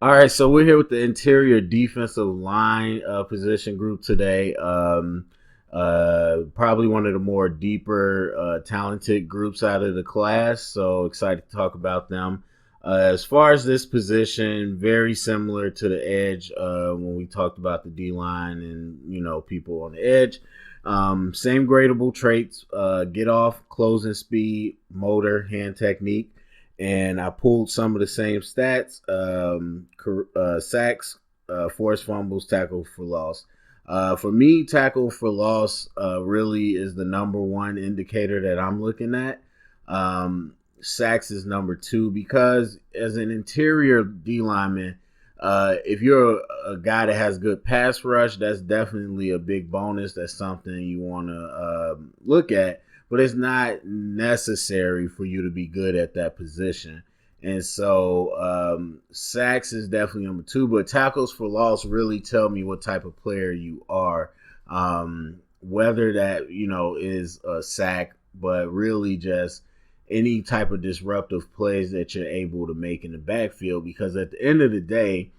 All right, so we're here with the interior defensive line position group today. Probably one of the more deeper, talented groups out of the class. So excited to talk about them. As far as this position, very similar to the edge when we talked about the D line and people on the edge. Same gradable traits: get off, closing speed, motor, hand technique, and I pulled some of the same stats: sacks, forced fumbles, tackle for loss. For me, tackle for loss really is the number one indicator that I'm looking at. Sacks is number two because as an interior D lineman, if you're a guy that has good pass rush, that's definitely a big bonus. That's something you want to look at, but it's not necessary for you to be good at that position. And so sacks is definitely number two, but tackles for loss really tell me what type of player you are. Whether that, is a sack, but really just any type of disruptive plays that you're able to make in the backfield. Because at the end of the day,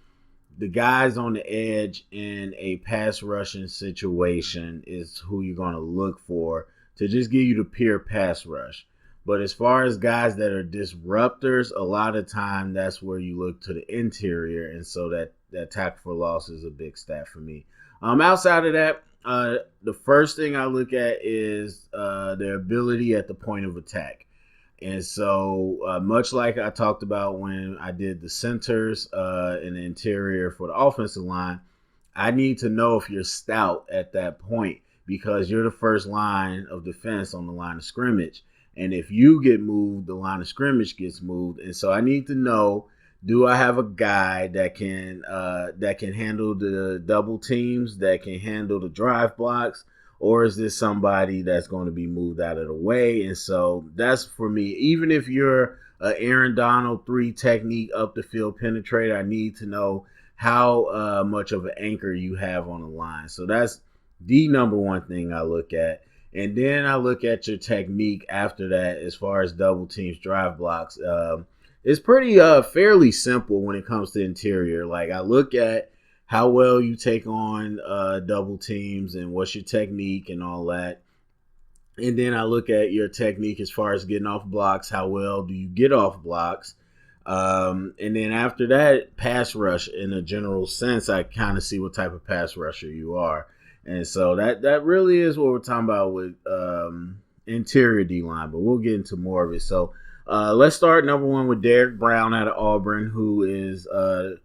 the guys on the edge in a pass rushing situation is who you're going to look for to just give you the pure pass rush. But as far as guys that are disruptors, a lot of time that's where you look to the interior, and so that tackle for loss is a big stat for me. Outside of that, the first thing I look at is their ability at the point of attack. And so, much like I talked about when I did the centers in the interior for the offensive line, I need to know if you're stout at that point because you're the first line of defense on the line of scrimmage. And if you get moved, the line of scrimmage gets moved. And so I need to know, do I have a guy that can handle the double teams, that can handle the drive blocks, or is this somebody that's going to be moved out of the way? And so that's for me. Even if you're an Aaron Donald 3 technique up the field penetrator, I need to know how much of an anchor you have on the line. So that's the number one thing I look at. And then I look at your technique after that as far as double teams, drive blocks. It's pretty fairly simple when it comes to interior. Like I look at how well you take on double teams and what's your technique and all that. And then I look at your technique as far as getting off blocks. How well do you get off blocks? And then after that, pass rush in a general sense, I kind of see what type of pass rusher you are. And so that really is what we're talking about with interior D line, but we'll get into more of it. So let's start number one with Derek Brown out of Auburn, who is for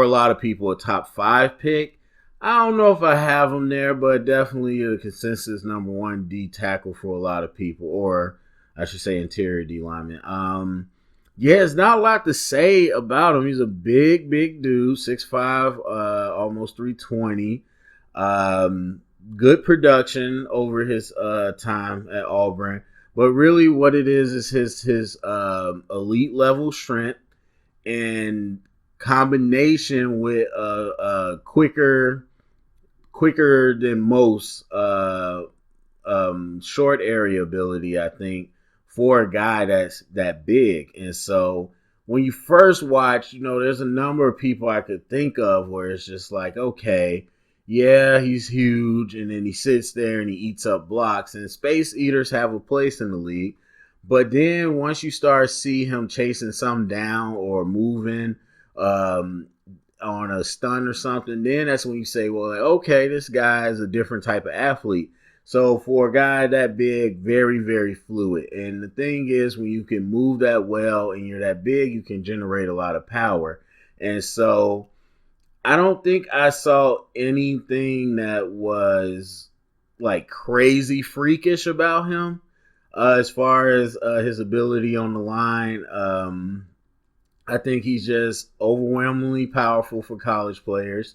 a lot of people a top 5 pick. I don't know if I have him there, but definitely a consensus number one D tackle for a lot of people, or I should say interior D lineman. Yeah, it's not a lot to say about him. He's a big dude, 6'5", almost 320. Good production over his time at Auburn, but really what it is his elite level strength and combination with quicker than most short area ability, I think, for a guy that's that big. And so when you first watch, there's a number of people I could think of where it's just like, okay, yeah, he's huge, and then he sits there and he eats up blocks, and space eaters have a place in the league. But then once you start see him chasing something down or moving on a stun or something, then that's when you say, well, okay, this guy is a different type of athlete. So for a guy that big, very, very fluid. And the thing is, when you can move that well and you're that big, you can generate a lot of power. And so I don't think I saw anything that was like crazy freakish about him as far as his ability on the line. I think he's just overwhelmingly powerful for college players.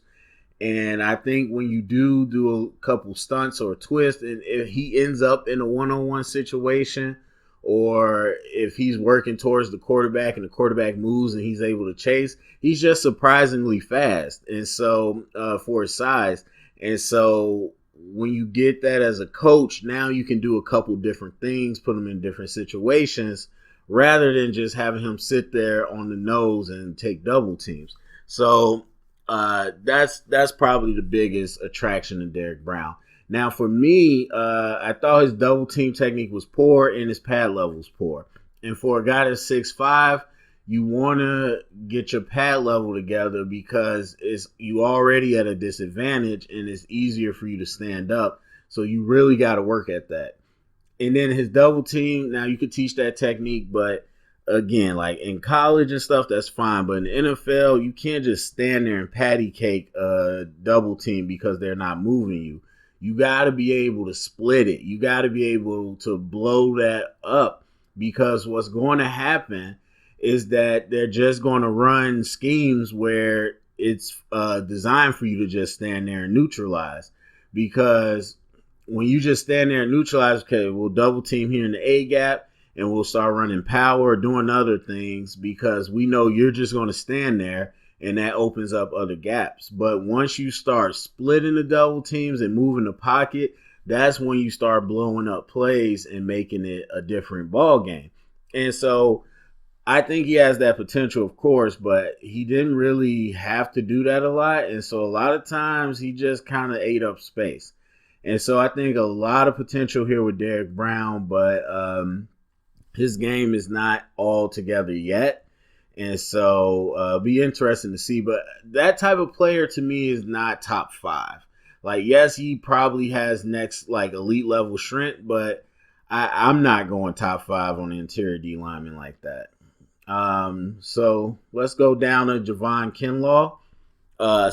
And I think when you do a couple stunts or a twist, and if he ends up in a one-on-one situation, or if he's working towards the quarterback and the quarterback moves and he's able to chase, he's just surprisingly fast. And so for his size. And so when you get that as a coach, now you can do a couple different things, put him in different situations rather than just having him sit there on the nose and take double teams. So that's probably the biggest attraction in Derrick Brown. Now, for me, I thought his double team technique was poor and his pad level was poor. And for a guy that's 6'5", you want to get your pad level together because you already at a disadvantage and it's easier for you to stand up. So you really got to work at that. And then his double team, now you could teach that technique, but again, like in college and stuff, that's fine. But in the NFL, you can't just stand there and patty cake a double team because they're not moving you. You got to be able to split it. You got to be able to blow that up, because what's going to happen is that they're just going to run schemes where it's designed for you to just stand there and neutralize. Because when you just stand there and neutralize, okay, we'll double team here in the A gap and we'll start running power or doing other things because we know you're just going to stand there, and that opens up other gaps. But once you start splitting the double teams and moving the pocket, that's when you start blowing up plays and making it a different ball game. And so I think he has that potential, of course, but he didn't really have to do that a lot. And so a lot of times he just kind of ate up space. And so I think a lot of potential here with Derrick Brown, but his game is not all together yet. And so be interesting to see. But that type of player to me is not top 5. Like, yes, he probably has next like elite level strength, but I'm not going top 5 on the interior D lineman like that. So let's go down to Javon Kinlaw,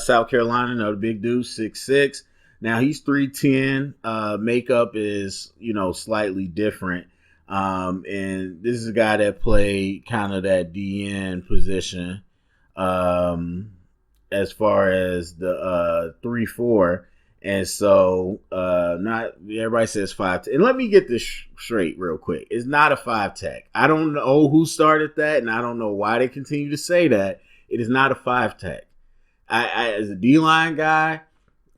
South Carolina, another big dude, 6'6". Now he's 310. Makeup is, slightly different. And this is a guy that played kind of that DN position, as far as the 3-4. And so, not everybody says 5. And let me get this straight real quick. It's not a 5 tech. I don't know who started that, and I don't know why they continue to say that. It is not a 5 tech. I as a D-line guy,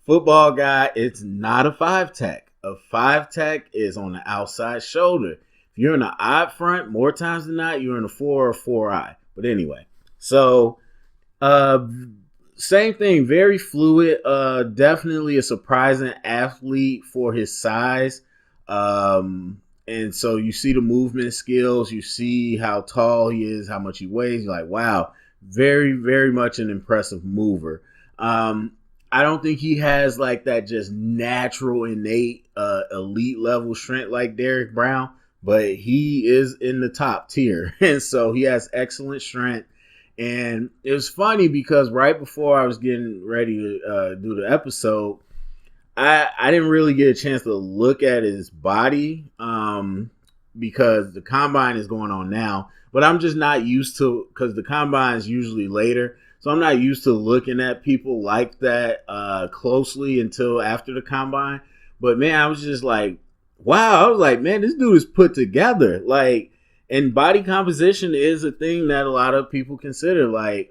football guy, it's not a 5 tech. A 5 tech is on the outside shoulder. If you're in the odd front, more times than not, you're in a 4 or 4-eye. But anyway, so same thing, very fluid. Definitely a surprising athlete for his size. And so you see the movement skills, you see how tall he is, how much he weighs. You're like, wow, very, very much an impressive mover. I don't think he has like that just natural, innate, elite level strength like Derrick Brown, but he is in the top tier. And so he has excellent strength. And it was funny because right before I was getting ready to do the episode, I didn't really get a chance to look at his body because the combine is going on now. But I'm just not used to, because the combine is usually later. So I'm not used to looking at people like that closely until after the combine. But man, I was just like, wow. I was like, man, this dude is put together. Like, and body composition is a thing that a lot of people consider. Like,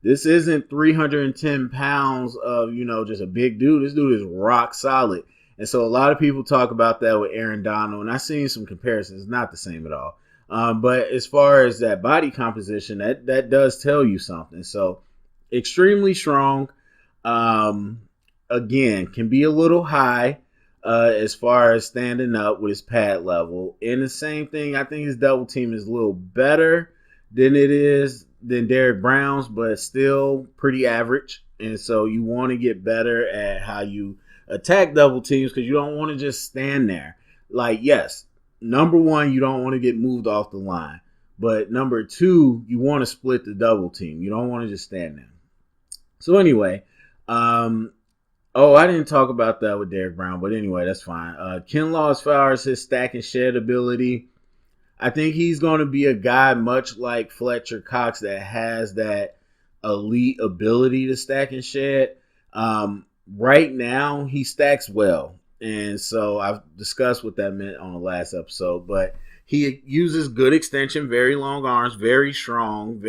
this isn't 310 pounds of, just a big dude. This dude is rock solid. And so a lot of people talk about that with Aaron Donald. And I've seen some comparisons. It's not the same at all. But as far as that body composition, that does tell you something. So extremely strong. Again, can be a little high as far as standing up with his pad level. And the same thing, I think his double team is a little better than Derrick Brown's, but still pretty average. And so you want to get better at how you attack double teams, because you don't want to just stand there. Like, yes, number one, you don't want to get moved off the line. But number two, you want to split the double team. You don't want to just stand there. So anyway, I didn't talk about that with Derrick Brown, but anyway, that's fine. Kinlaw, as far as his stack and shed ability, I think he's going to be a guy much like Fletcher Cox that has that elite ability to stack and shed. Right now, he stacks well. And so I've discussed what that meant on the last episode, but he uses good extension, very long arms, very strong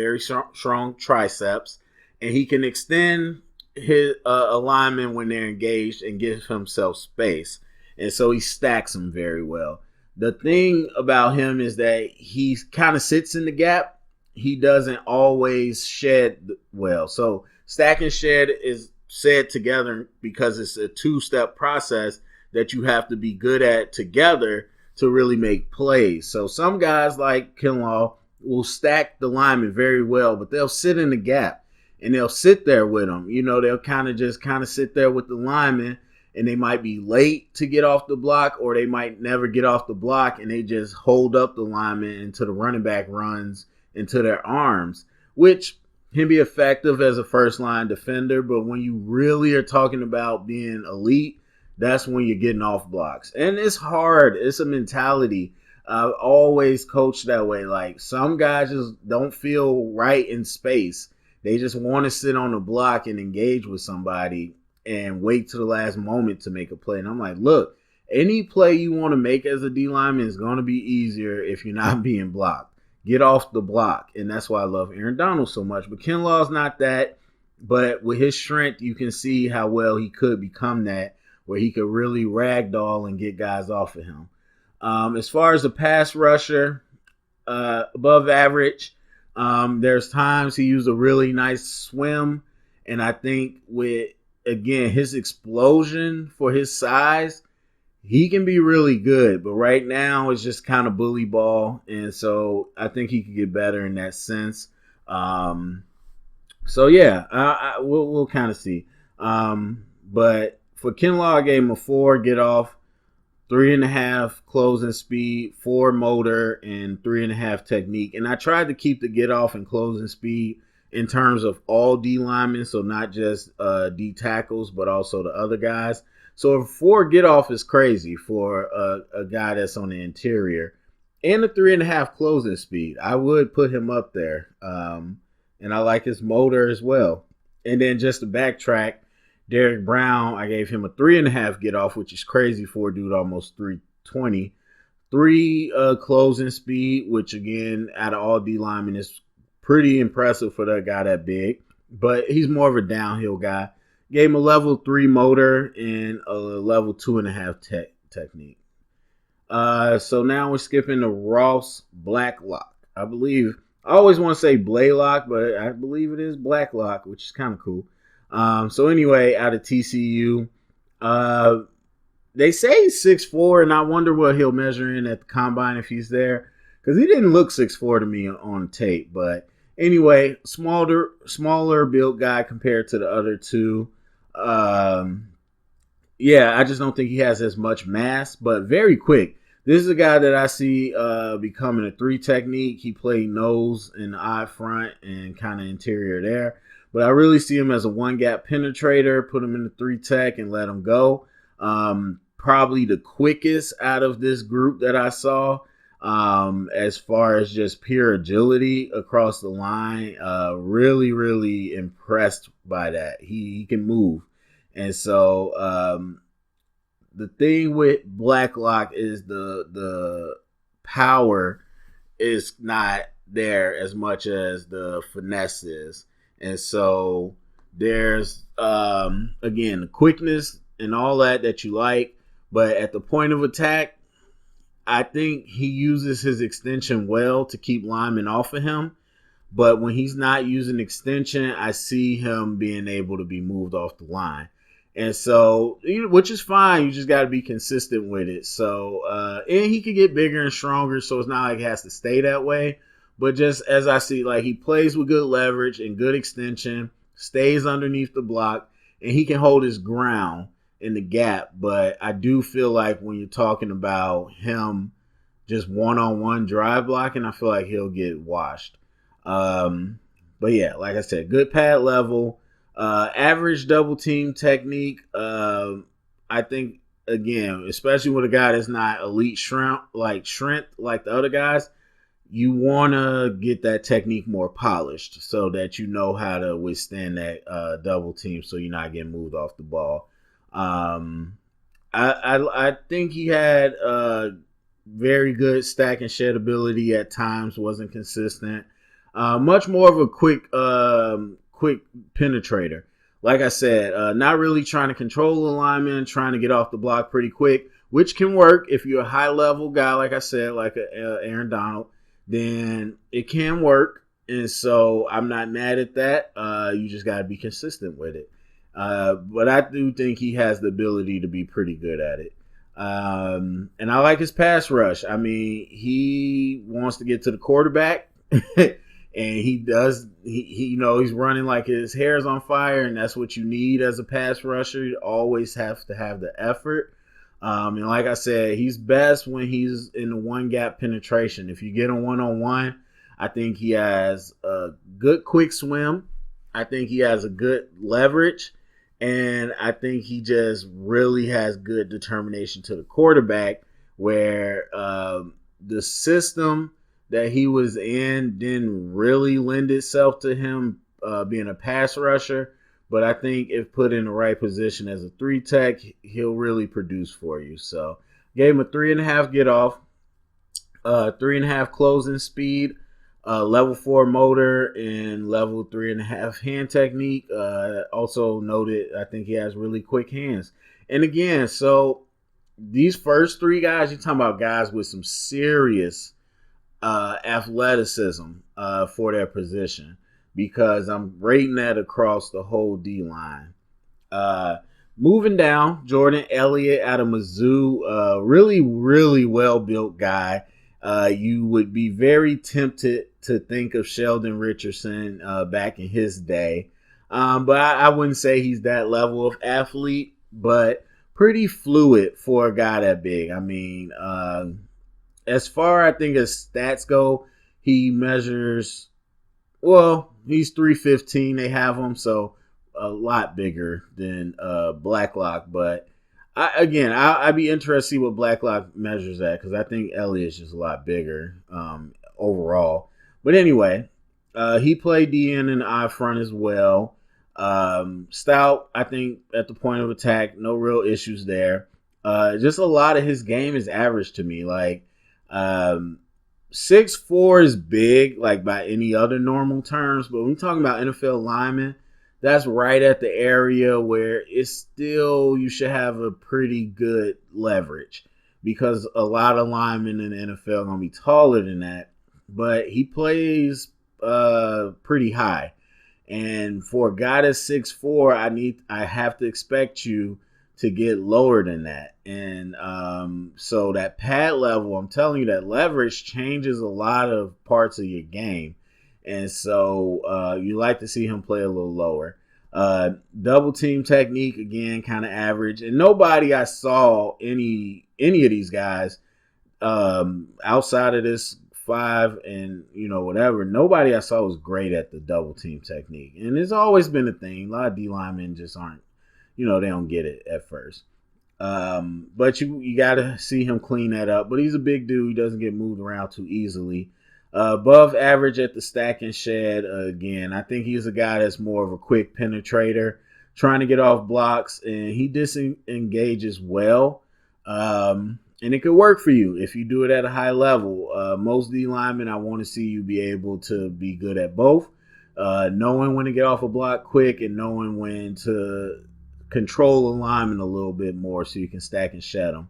triceps, and he can extend his alignment when they're engaged and give himself space. And so he stacks them very well. The thing about him is that he kind of sits in the gap. He doesn't always shed well. So stack and shed is said together because it's a two-step process that you have to be good at together to really make plays. So some guys like Kinlaw will stack the lineman very well, but they'll sit in the gap and they'll sit there with them. You know, they'll kind of sit there with the lineman, and they might be late to get off the block, or they might never get off the block, and they just hold up the lineman until the running back runs into their arms, which can be effective as a first line defender. But when you really are talking about being elite, that's when you're getting off blocks. And it's hard. It's a mentality. I've always coached that way. Like, some guys just don't feel right in space. They just want to sit on the block and engage with somebody and wait to the last moment to make a play. And I'm like, look, any play you want to make as a D lineman is going to be easier if you're not being blocked. Get off the block. And that's why I love Aaron Donald so much. But Kinlaw's not that. But with his strength, you can see how well he could become that, where he could really ragdoll and get guys off of him. As far as a pass rusher, above average, there's times he used a really nice swim. And I think with, again, his explosion for his size, he can be really good. But right now it's just kind of bully ball. And so I think he could get better in that sense. So yeah, we'll kind of see. But for Kinlaw, I gave him a 4 get off, 3.5 closing speed, 4 motor, and 3.5 technique. And I tried to keep the get off and closing speed in terms of all D linemen, so not just D tackles, but also the other guys. So a 4 get off is crazy for a guy that's on the interior. And a 3.5 closing speed, I would put him up there. And I like his motor as well. And then just to backtrack, Derek Brown, I gave him a 3.5 get off, which is crazy for a dude almost 320. 3 closing speed, which again, out of all D linemen, is pretty impressive for that guy that big. But he's more of a downhill guy. Gave him a level 3 motor and a level 2.5 technique. So now we're skipping to Ross Blacklock. I always want to say Blaylock, but I believe it is Blacklock, which is kind of cool. So anyway, out of TCU, they say he's 6'4", and I wonder what he'll measure in at the combine if he's there, because he didn't look 6'4" to me on tape. But anyway, smaller built guy compared to the other two. Yeah, I just don't think he has as much mass, but very quick. This is a guy that I see becoming a 3 technique. He played nose and eye front and kind of interior there. But I really see him as a 1-gap penetrator, put him in the 3 tech and let him go. Probably the quickest out of this group that I saw, as far as just pure agility across the line. Really, really impressed by that. He can move. And so the thing with Blacklock is the power is not there as much as the finesse is. And so there's, again, the quickness and all that you like. But at the point of attack, I think he uses his extension well to keep linemen off of him. But when he's not using extension, I see him being able to be moved off the line. And so, which is fine. You just got to be consistent with it. So, and he could get bigger and stronger, so it's not like it has to stay that way. But just as I see, like, he plays with good leverage and good extension, stays underneath the block, and he can hold his ground in the gap. But I do feel like when you're talking about him just one-on-one drive blocking, I feel like he'll get washed. But yeah, like I said, good pad level. Average double team technique. I think, again, especially with a guy that's not elite strength like the other guys, you want to get that technique more polished so that you know how to withstand that double team, so you're not getting moved off the ball. I think he had very good stack and shed ability at times, wasn't consistent. Much more of a quick penetrator. Like I said, not really trying to control the lineman, trying to get off the block pretty quick, which can work if you're a high level guy, like I said, like Aaron Donald, then it can work. And so I'm not mad at that. You just got to be consistent with it. But I do think he has the ability to be pretty good at it. And I like his pass rush. I mean, he wants to get to the quarterback. And he does. He he's running like his hair's on fire, and that's what you need as a pass rusher. You always have to have the effort. And like I said, he's best when he's in the one gap penetration. If you get a one-on-one, I think he has a good quick swim. I think he has a good leverage. And I think he just really has good determination to the quarterback, where the system that he was in didn't really lend itself to him being a pass rusher. But I think if put in the right position as a 3 tech, he'll really produce for you. So gave him a 3.5 get off, 3.5 closing speed, level 4 motor, and level 3.5 hand technique. Also noted, I think he has really quick hands. And again, so these first 3 guys, you're talking about guys with some serious athleticism for their position, because I'm rating that across the whole D line. Moving down, Jordan Elliott out of Mizzou, really, really well built guy. You would be very tempted to think of Sheldon Richardson back in his day, but I wouldn't say he's that level of athlete, but pretty fluid for a guy that big. I mean, as far I think as stats go, he measures, well, he's 315. They have him, so a lot bigger than Blacklock. But I'd be interested to see what Blacklock measures at, because I think Elliott's just a lot bigger overall. But anyway, he played DN in the I front as well. Stout, I think, at the point of attack, no real issues there. Just a lot of his game is average to me. Like, 6'4" is big, like by any other normal terms, but when we're talking about NFL linemen, that's right at the area where it's still, you should have a pretty good leverage, because a lot of linemen in the NFL are going to be taller than that, but he plays pretty high. And for a guy that's 6'4", I have to expect you to get lower than that. And so that pad level, I'm telling you, that leverage changes a lot of parts of your game. And so you like to see him play a little lower. Double team technique, again, kind of average. And nobody I saw, any of these guys, outside of this 5 and, whatever, nobody I saw was great at the double team technique. And it's always been a thing. A lot of D linemen just aren't, they don't get it at first. But you got to see him clean that up. But he's a big dude. He doesn't get moved around too easily. Above average at the stack and shed. Again, I think he's a guy that's more of a quick penetrator, trying to get off blocks, and he disengages well. And it could work for you if you do it at a high level. Most D linemen, I want to see you be able to be good at both. Knowing when to get off a block quick and knowing when to control a lineman a little bit more so you can stack and shed them.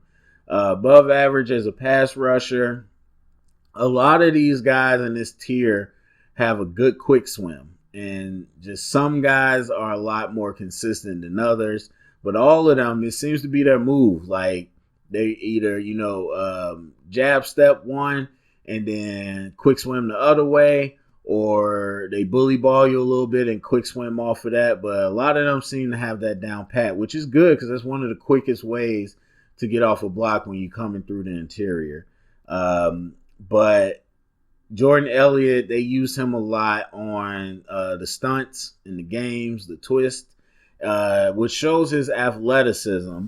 Above average as a pass rusher. A lot of these guys in this tier have a good quick swim, and just some guys are a lot more consistent than others, but all of them, it seems to be their move. Like, they either, jab step one and then quick swim the other way, or they bully ball you a little bit and quick swim off of that. But a lot of them seem to have that down pat, which is good, because that's one of the quickest ways to get off a block when you're coming through the interior. But Jordan Elliott, they use him a lot on the stunts in the games, the twist, which shows his athleticism,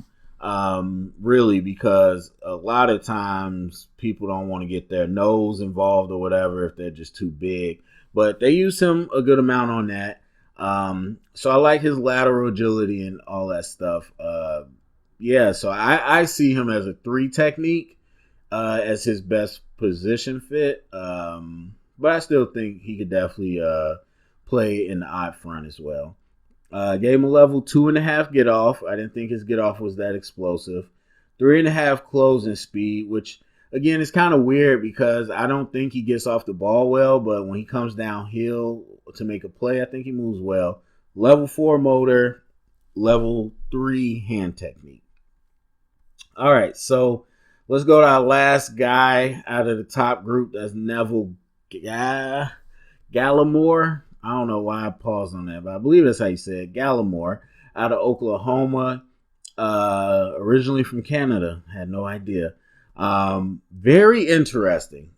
really, because a lot of times people don't want to get their nose involved or whatever if they're just too big. But they use him a good amount on that. So I like his lateral agility and all that stuff. So I see him as a 3 technique as his best position fit. But I still think he could definitely play in the odd front as well. Gave him a level 2.5 get off. I didn't think his get off was that explosive. 3.5 closing speed, which again is kind of weird because I don't think he gets off the ball well, but when he comes downhill to make a play, I think he moves well. Level 4 motor, level 3 hand technique. All right, so let's go to our last guy out of the top group. That's Neville Gallimore. I don't know why I paused on that, but I believe that's how you say it. Gallimore out of Oklahoma, originally from Canada. Had no idea. Very interesting.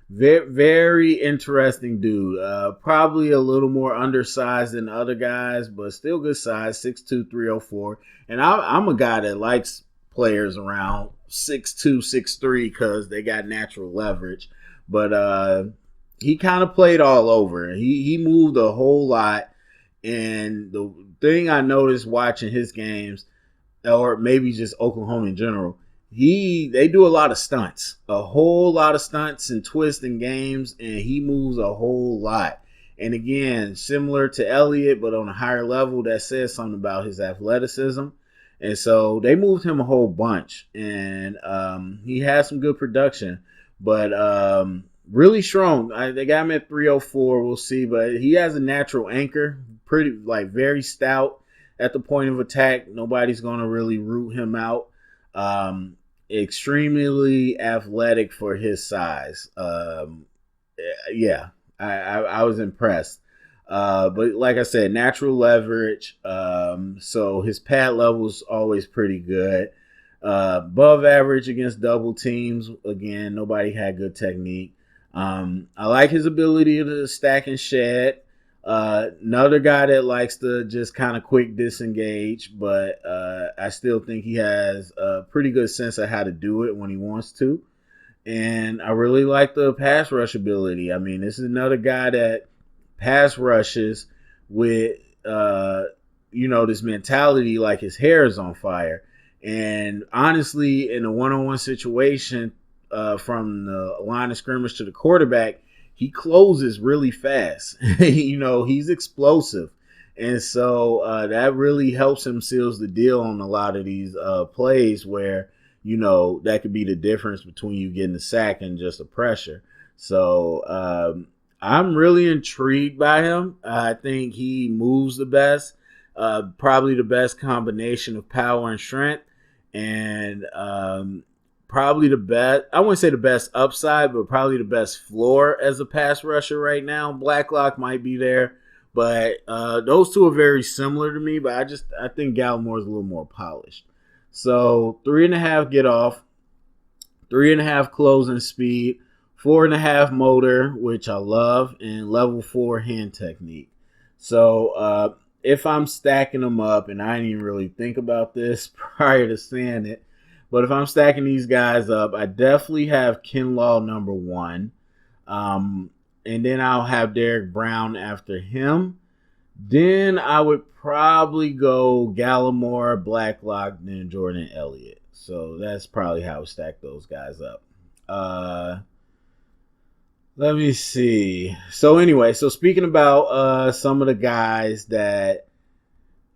Very interesting dude. Probably a little more undersized than other guys, but still good size. 6'2", 304. And I'm a guy that likes players around 6'2", 6'3" because they got natural leverage. But he kind of played all over. He moved a whole lot. And the thing I noticed watching his games, or maybe just Oklahoma in general, they do a lot of stunts, a whole lot of stunts and twists in games, and he moves a whole lot. And again, similar to Elliott, but on a higher level, that says something about his athleticism. And so they moved him a whole bunch, and he had some good production, but really strong. They got him at 304. We'll see, but he has a natural anchor, very stout at the point of attack. Nobody's going to really root him out. Extremely athletic for his size. Yeah, I was impressed. But like I said, natural leverage. So his pad level is always pretty good. Above average against double teams. Again, nobody had good technique. I like his ability to stack and shed. Another guy that likes to just kind of quick disengage, but I still think he has a pretty good sense of how to do it when he wants to. And I really like the pass rush ability. I mean, this is another guy that pass rushes with, this mentality like his hair is on fire. And honestly, in a one-on-one situation from the line of scrimmage to the quarterback, he closes really fast. He's explosive. And so that really helps him seals the deal on a lot of these plays where, that could be the difference between you getting a sack and just a pressure. So I'm really intrigued by him. I think he moves the best, probably the best combination of power and strength. And probably the best, I wouldn't say the best upside, but probably the best floor as a pass rusher right now. Blacklock might be there, but those two are very similar to me, but I think Gallimore is a little more polished. So 3.5 get off, 3.5 closing speed, 4.5 motor, which I love, and level 4 hand technique. So if I'm stacking them up, and I didn't even really think about this prior to saying it, but if I'm stacking these guys up, I definitely have Kinlaw number 1. And then I'll have Derek Brown after him. Then I would probably go Gallimore, Blacklock, then Jordan Elliott. So that's probably how I would stack those guys up. Let me see. So anyway, speaking about some of the guys that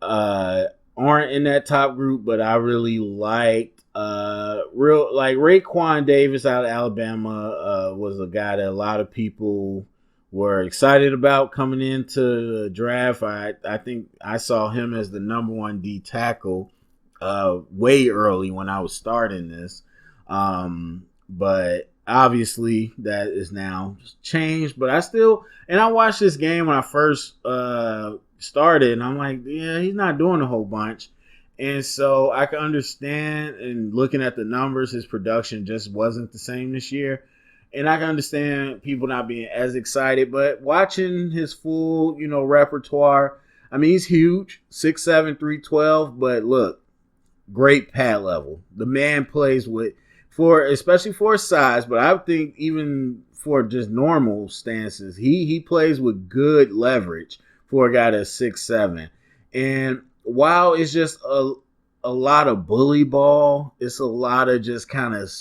aren't in that top group, but I really liked. Raekwon Davis out of Alabama was a guy that a lot of people were excited about coming into the draft. I think I saw him as the number 1 D tackle way early when I was starting this. But obviously that is now changed. But I watched this game when I first started, and I'm like, yeah, he's not doing a whole bunch. And so I can understand, and looking at the numbers, his production just wasn't the same this year. And I can understand people not being as excited, but watching his full, repertoire, I mean, he's huge, 6'7", 312, but look, great pad level. The man plays especially for his size, but I think even for just normal stances, he plays with good leverage for a guy that's 6'7". And while it's just a lot of bully ball, it's a lot of just kind of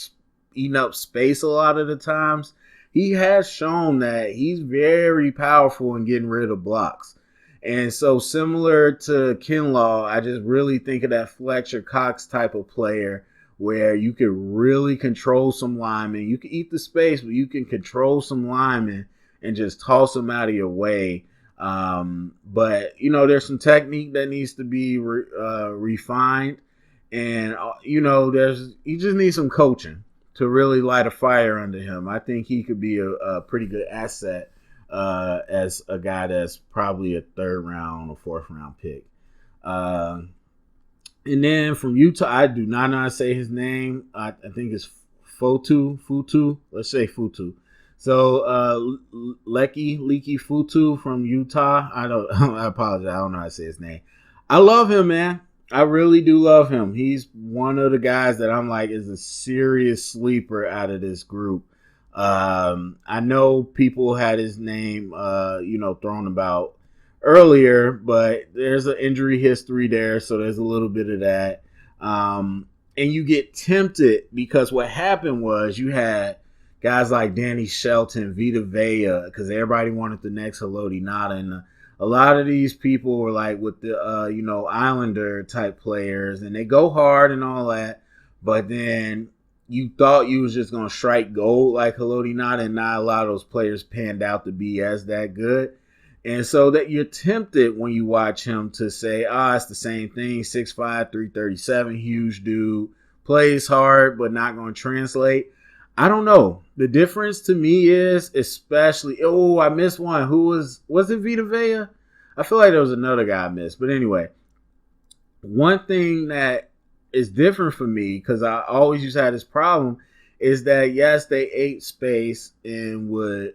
eating up space a lot of the times. He has shown that he's very powerful in getting rid of blocks. And so similar to Kinlaw, I just really think of that Fletcher Cox type of player where you can really control some linemen. You can eat the space, but you can control some linemen and just toss them out of your way. But there's some technique that needs to be refined, and he just needs some coaching to really light a fire under him. I think he could be a pretty good asset as a guy that's probably a third round or fourth round pick. And then from Utah, I do not know how to say his name. I think it's Futu. Let's say Futu. So Leaky Futu from Utah. I apologize. I don't know how to say his name. I love him, man. I really do love him. He's one of the guys that I'm like is a serious sleeper out of this group. I know people had his name, thrown about earlier, but there's an injury history there, so there's a little bit of that. And you get tempted because what happened was you had guys like Danny Shelton, Vita Vea, because everybody wanted the next Haloti Ngata, and a lot of these people were like with the Islander type players, and they go hard and all that, but then you thought you was just gonna strike gold like Haloti Ngata, and not a lot of those players panned out to be as that good. And so that you're tempted when you watch him to say, it's the same thing, 6'5", 337, huge dude, plays hard, but not going to translate. I don't know. The difference to me is especially, I missed one. Who was it Vita Vea? I feel like there was another guy I missed. But anyway, one thing that is different for me, because I always used to have this problem, is that, yes, they ate space and would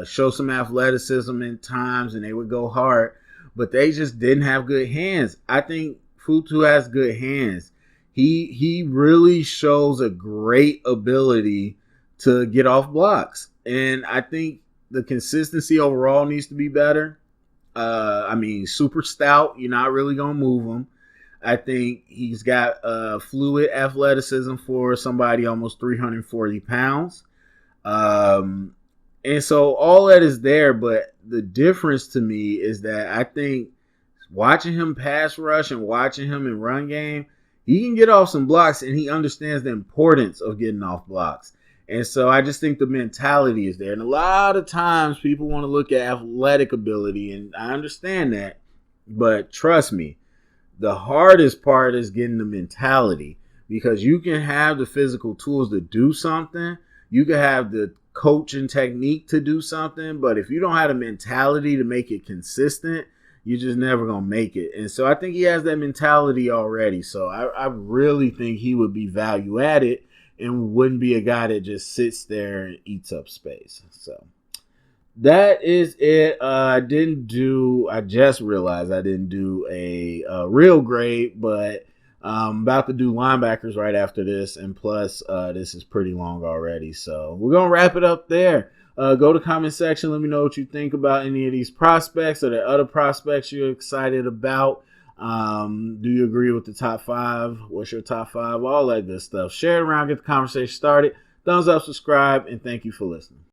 show some athleticism in times, and they would go hard, but they just didn't have good hands. I think Futu has good hands. He really shows a great ability to get off blocks, and I think the consistency overall needs to be better. Super stout. You're not really going to move him. I think he's got fluid athleticism for somebody almost 340 pounds. And so all that is there, but the difference to me is that I think watching him pass rush and watching him in run game, he can get off some blocks, and he understands the importance of getting off blocks. And so I just think the mentality is there. And a lot of times people want to look at athletic ability, and I understand that. But trust me, the hardest part is getting the mentality, because you can have the physical tools to do something. You can have the coaching technique to do something. But if you don't have the mentality to make it consistent, you're just never going to make it. And so I think he has that mentality already. So I really think he would be value added and wouldn't be a guy that just sits there and eats up space. So that is it. I just realized I didn't do a real grade, but I'm about to do linebackers right after this. And plus, this is pretty long already. So we're going to wrap it up there. Go to the comment section. Let me know what you think about any of these prospects. Are there other prospects you're excited about? Do you agree with the top 5? What's your top 5? All that good stuff. Share it around, get the conversation started. Thumbs up, subscribe, and thank you for listening.